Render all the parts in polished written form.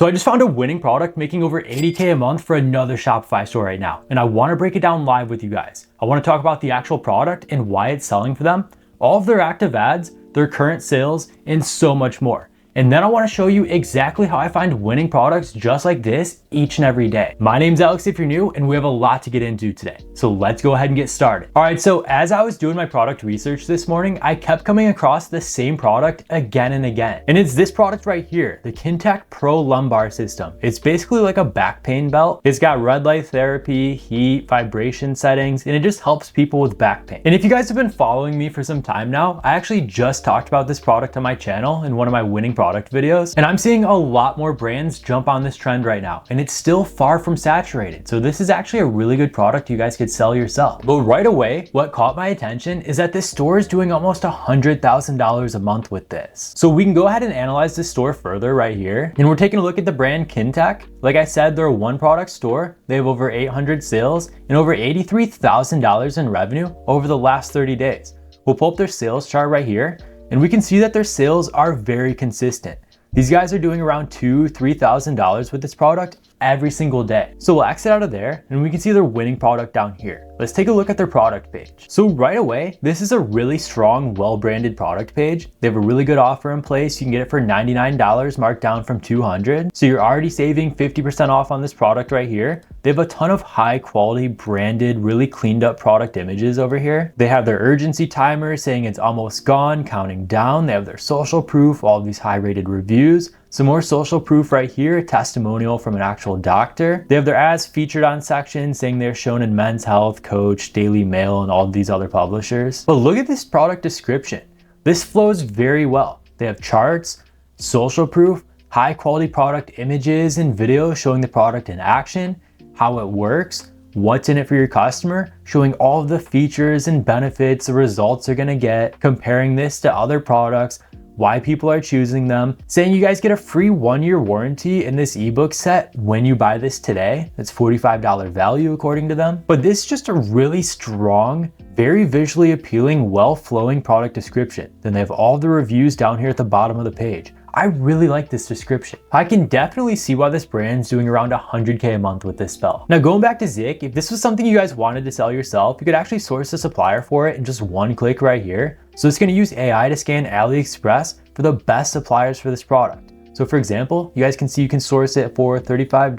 So I just found a winning product making over 80K a month for another Shopify store right now. And I want to break it down live with you guys. I want to talk about the actual product and why it's selling for them, all of their active ads, their current sales, and so much more. And then I want to show you exactly how I find winning products just like this each and every day. My name's Alex if you're new, and we have a lot to get into today. So let's go ahead and get started. All right, so as I was doing my product research this morning, I kept coming across the same product again and again. And it's this product right here, the Kinte Pro Lumbar System. It's basically like a back pain belt. It's got red light therapy, heat, vibration settings, and it just helps people with back pain. And if you guys have been following me for some time now, I actually just talked about this product on my channel in one of my winning product videos, and I'm seeing a lot more brands jump on this trend right now, and it's still far from saturated. So this is actually a really good product you guys could sell yourself. But right away, what caught my attention is that this store is doing almost $100,000 a month with this. So we can go ahead and analyze this store further right here, and we're taking a look at the brand Kinte. Like I said, they're a one product store. They have over 800 sales and over $83,000 in revenue over the last 30 days. We'll pull up their sales chart right here, and we can see that their sales are very consistent. These guys are doing around $2,000–$3,000 with this product every single day. So we'll exit out of there and we can see their winning product down here. Let's take a look at their product page. So right away, this is a really strong, well-branded product page. They have a really good offer in place. You can get it for $99 marked down from $200. So you're already saving 50% off on this product right here. They have a ton of high quality, branded, really cleaned up product images over here. They have their urgency timer saying it's almost gone, counting down. They have their social proof, all of these high rated reviews. Some more social proof right here, a testimonial from an actual doctor. They have their ads featured on section saying they're shown in Men's Health, Coach, Daily Mail, and all of these other publishers. But look at this product description. This flows very well. They have charts, social proof, high quality product images and videos showing the product in action, how it works, what's in it for your customer, showing all of the features and benefits, the results they're gonna get, comparing this to other products, why people are choosing them, saying you guys get a free 1-year warranty in this ebook set when you buy this today. That's $45 value according to them. But this is just a really strong, very visually appealing, well-flowing product description. Then they have all the reviews down here at the bottom of the page. I really like this description. I can definitely see why this brand's doing around 100K a month with this spell. Now going back to Zik, if this was something you guys wanted to sell yourself, you could actually source a supplier for it in just one click right here. So it's gonna use AI to scan AliExpress for the best suppliers for this product. So for example, you guys can see you can source it for $35,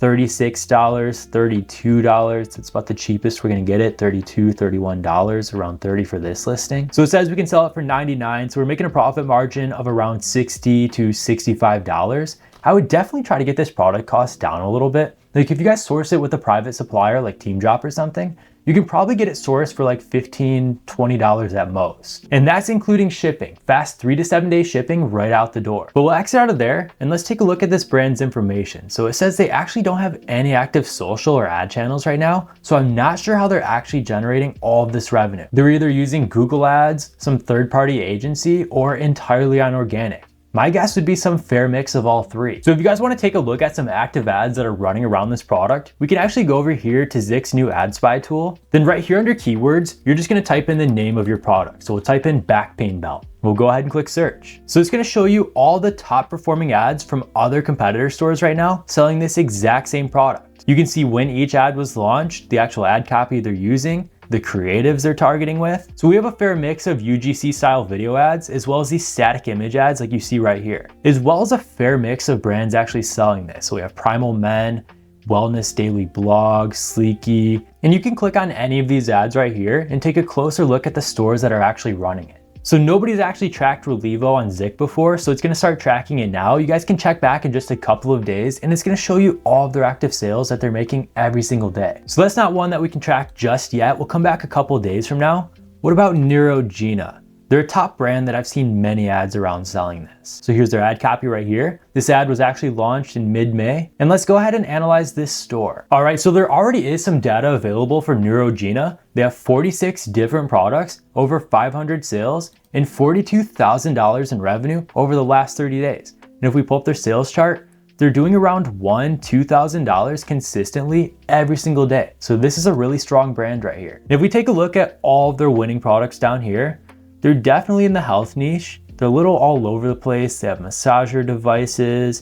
$36, $32. It's about the cheapest we're gonna get it, $32, $31, around $30 for this listing. So it says we can sell it for $99, so we're making a profit margin of around $60 to $65. I would definitely try to get this product cost down a little bit. Like if you guys source it with a private supplier like TeemDrop or something, you can probably get it sourced for like $15, $20 at most. And that's including shipping, fast 3 to 7 day shipping right out the door. But we'll exit out of there and let's take a look at this brand's information. So it says they actually don't have any active social or ad channels right now. So I'm not sure how they're actually generating all of this revenue. They're either using Google ads, some third-party agency, or entirely on organic. My guess would be some fair mix of all three. So if you guys want to take a look at some active ads that are running around this product, we can actually go over here to Zik's new ad spy tool. Then right here under keywords, you're just going to type in the name of your product. So we'll type in back pain belt. We'll go ahead and click search. So it's going to show you all the top performing ads from other competitor stores right now selling this exact same product. You can see when each ad was launched, the actual ad copy they're using, the creatives they're targeting with. So we have a fair mix of UGC style video ads as well as these static image ads like you see right here, as well as a fair mix of brands actually selling this. So we have Primal Men, Wellness Daily Blog, Sleeky, and you can click on any of these ads right here and take a closer look at the stores that are actually running it. So nobody's actually tracked Relivo on Zik before, so it's gonna start tracking it now. You guys can check back in just a couple of days and it's gonna show you all of their active sales that they're making every single day. So that's not one that we can track just yet. We'll come back a couple of days from now. What about Neutrogena? They're a top brand that I've seen many ads around selling this. So here's their ad copy right here. This ad was actually launched in mid-May. And let's go ahead and analyze this store. All right, so there already is some data available for Neutrogena. They have 46 different products, over 500 sales, and $42,000 in revenue over the last 30 days. And if we pull up their sales chart, they're doing around $1,000–$2,000 consistently every single day. So this is a really strong brand right here. And if we take a look at all of their winning products down here, they're definitely in the health niche. They're a little all over the place. They have massager devices,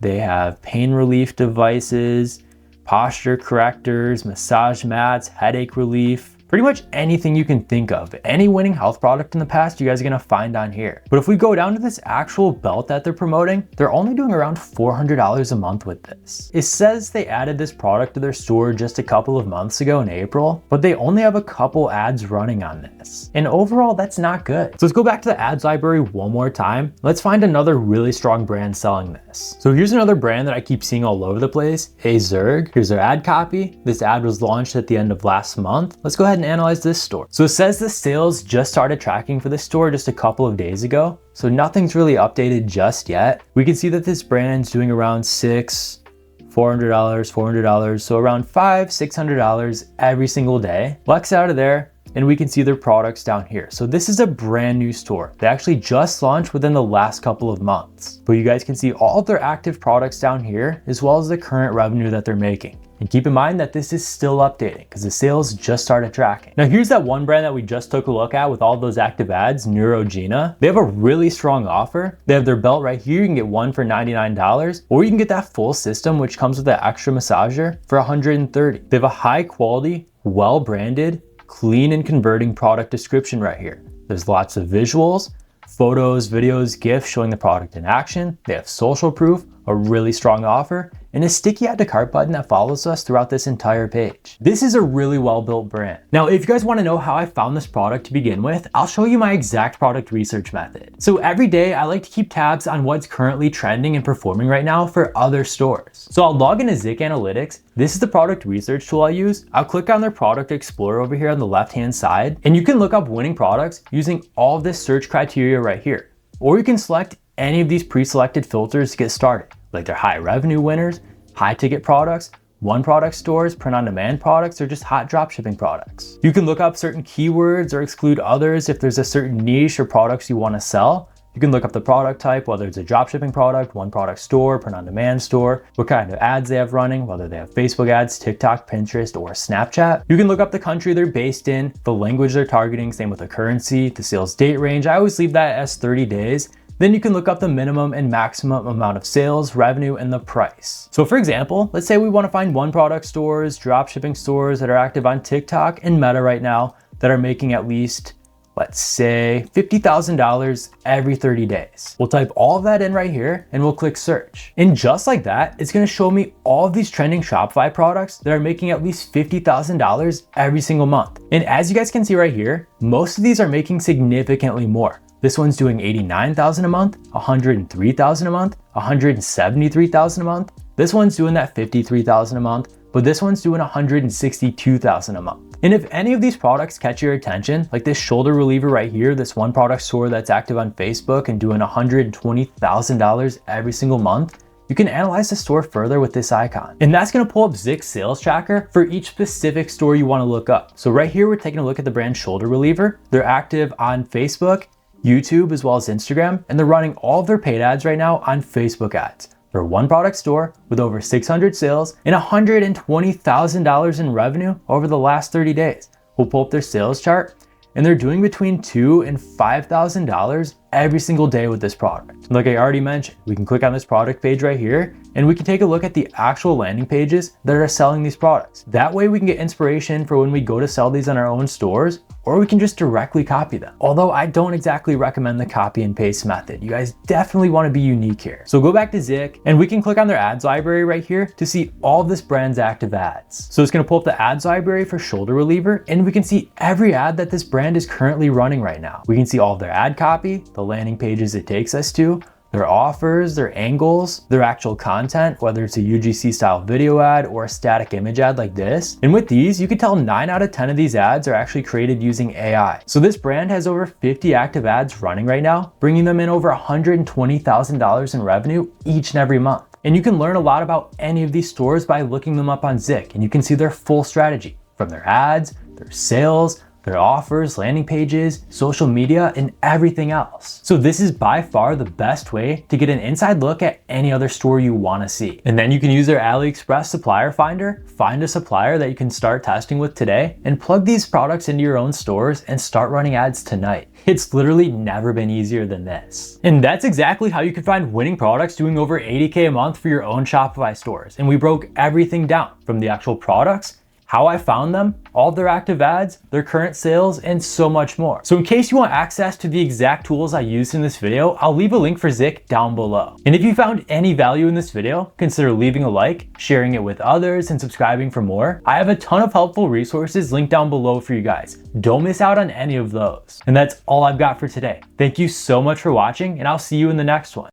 They have pain relief devices, posture correctors, massage mats, headache relief, pretty much anything you can think of. Any winning health product in the past, you guys are gonna find on here. But if we go down to this actual belt that they're promoting, they're only doing around $400 a month with this. It says they added this product to their store just a couple of months ago in April, but they only have a couple ads running on this. And overall, that's not good. So let's go back to the ads library one more time. Let's find another really strong brand selling this. So here's another brand that I keep seeing all over the place, Zerg. Here's their ad copy. This ad was launched at the end of last month. Let's go ahead and analyze this store. So it says the sales just started tracking for this store just a couple of days ago. So nothing's really updated just yet. We can see that this brand's doing around $400, so around $600 every single day. Flex out of there and we can see their products down here. So this is a brand new store. They actually just launched within the last couple of months. But you guys can see all of their active products down here, as well as the current revenue that they're making. And keep in mind that this is still updating because the sales just started tracking. Now here's that one brand that we just took a look at with all those active ads, Neurogena. They have a really strong offer. They have their belt right here. You can get one for $99, or you can get that full system, which comes with the extra massager for $130. They have a high quality, well branded, clean and converting product description right here. There's lots of visuals, photos, videos, GIFs showing the product in action. They have social proof, a really strong offer, and a sticky add to cart button that follows us throughout this entire page. This is a really well-built brand. Now, if you guys want to know how I found this product to begin with, I'll show you my exact product research method. So every day I like to keep tabs on what's currently trending and performing right now for other stores. So I'll log into Zik Analytics. This is the product research tool I use. I'll click on their product explorer over here on the left-hand side, and you can look up winning products using all of this search criteria right here. Or you can select any of these pre-selected filters to get started, like their high revenue winners, high ticket products, one product stores, print on demand products, or just hot dropshipping products. You can look up certain keywords or exclude others if there's a certain niche or products you want to sell. You can look up the product type, whether it's a dropshipping product, one product store, print on demand store, what kind of ads they have running, whether they have Facebook ads, TikTok, Pinterest, or Snapchat. You can look up the country they're based in, the language they're targeting, same with the currency, the sales date range. I always leave that as 30 days. Then you can look up the minimum and maximum amount of sales, revenue, and the price. So for example, let's say we want to find one product stores, dropshipping stores that are active on TikTok and Meta right now that are making at least, let's say, $50,000 every 30 days. We'll type all of that in right here and we'll click search. And just like that, it's gonna show me all of these trending Shopify products that are making at least $50,000 every single month. And as you guys can see right here, most of these are making significantly more. This one's doing $89,000 a month, $103,000 a month, $173,000 a month. This one's doing that $53,000 a month, but this one's doing $162,000 a month. And if any of these products catch your attention, like this shoulder reliever right here, this one product store that's active on Facebook and doing $120,000 every single month, you can analyze the store further with this icon. And that's gonna pull up Zik's sales tracker for each specific store you wanna look up. So right here, we're taking a look at the brand shoulder reliever. They're active on Facebook, YouTube, as well as Instagram, and they're running all of their paid ads right now on Facebook ads. They're a one product store with over 600 sales and $120,000 in revenue over the last 30 days. We'll pull up their sales chart, and they're doing between $2,000 and $5,000 every single day with this product. Like I already mentioned, we can click on this product page right here, and we can take a look at the actual landing pages that are selling these products. That way we can get inspiration for when we go to sell these on our own stores, or we can just directly copy them. Although I don't exactly recommend the copy and paste method. You guys definitely want to be unique here. So go back to Zik, and we can click on their ads library right here to see all of this brand's active ads. So it's going to pull up the ads library for shoulder reliever, and we can see every ad that this brand is currently running right now. We can see all of their ad copy, the landing pages it takes us to, their offers, their angles, their actual content, whether it's a UGC style video ad or a static image ad like this. And with these, you can tell 9 out of 10 of these ads are actually created using AI. So this brand has over 50 active ads running right now, bringing them in over $120,000 in revenue each and every month. And you can learn a lot about any of these stores by looking them up on Zik, and you can see their full strategy from their ads, their sales, their offers, landing pages, social media, and everything else. So this is by far the best way to get an inside look at any other store you want to see. And then you can use their AliExpress supplier finder, find a supplier that you can start testing with today, and plug these products into your own stores and start running ads tonight. It's literally never been easier than this. And that's exactly how you can find winning products doing over 80K a month for your own Shopify stores. And we broke everything down from the actual products, how I found them, all of their active ads, their current sales, and so much more. So in case you want access to the exact tools I used in this video, I'll leave a link for Zik down below. And if you found any value in this video, consider leaving a like, sharing it with others, and subscribing for more. I have a ton of helpful resources linked down below for you guys. Don't miss out on any of those. And that's all I've got for today. Thank you so much for watching, and I'll see you in the next one.